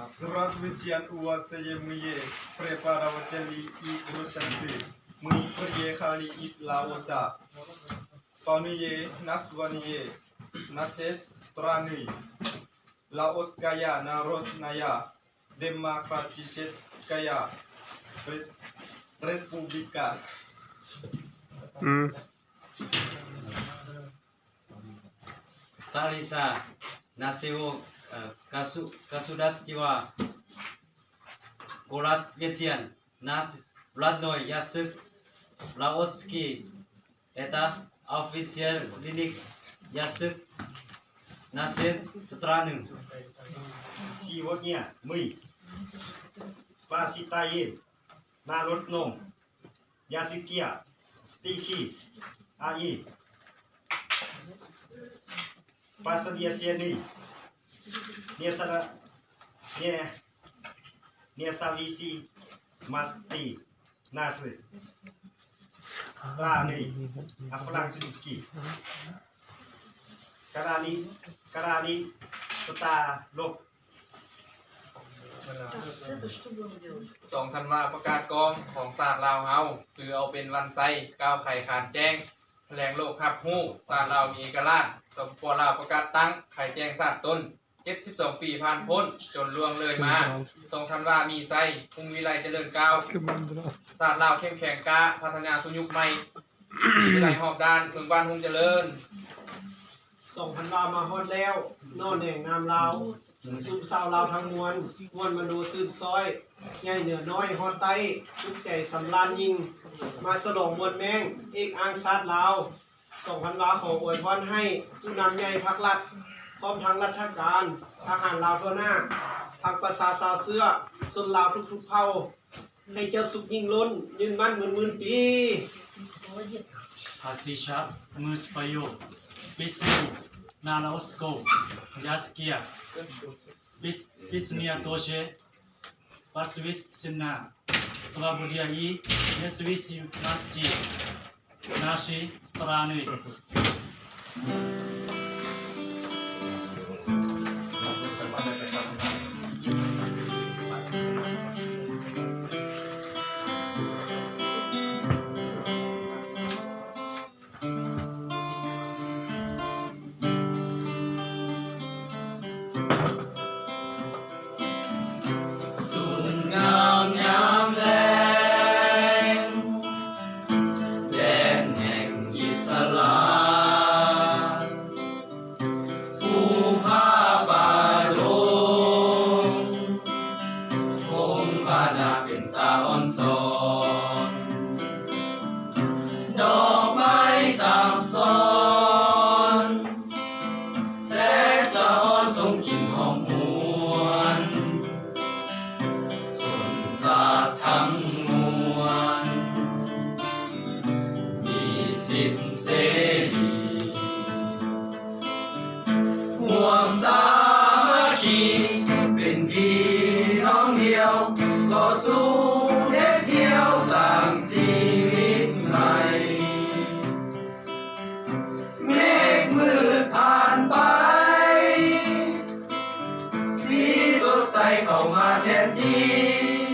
Surat Wijian Uwa Seyemye Preparawajali I Roshanti Mui Perye Khali Islawosa Pauniye Naswaniye Nases Strani Laos Kaya Naros Naya Demokratiset Kaya Republika Talisa Naseo Kasudas Jiwa Kolat Vietian Nas Vladnoy Yasuk Laoski Eta Official Linik Yasuk Nases Stranu Siwanya Mui Pasitaye Narotno Yasikia Stiki Ai Pasadia Sieni Savisi Masti Nasi Rani Aflang Suki Karani Star Lok 2 ธันวาประกาศกองของศาสตร์ลาวเฮาคือเอาเป็นวันไซก้าวไข่ขานแจ้งแถลงโลกครับฮู้ศาสตร์ลาวมีเอกราชสมควรลาวประกาศตั้งไข่แจ้งศาสตร์ต้น72 ปีผ่านพ้นจนล่วงเลยมา2 ธันวามีไซภูมิวิไลเจริญก้าวศาสตร์ลาวเข้มแข็งกล้าพัฒนาสู่ยุคใหม่วิไลหอบด้านเมืองบ้านหุ่งเจริญ 2,000 บาทมาฮอดแล้วนอนแห่งงามลาวซุมสาวลาวทั้งมวลมโนซื่นซอยใหญ่เหนือน้อยฮอดใต้สุขใจสำราญยิ่งมาฉลองมวลแมงเอกอ้างชาติลาว 2,000 บาทขออวยพรให้ผู้นำใหญ่พรรครัฐพร้อมทั้งรัฐการทหารลาวทั่วหน้าทั้งประชาชาวเสื้อชนลาวทุกๆเผ่าให้เจ้าสุขยิ่งล้นยืนมั่นหมื่นปี Hasisha Muspayo Bisnu Nanaosko Yaskia Bisnia Doje Pasvis Sina Svabudiai Nesvisi Masjid Nashi Straniเข้ามาแทนที่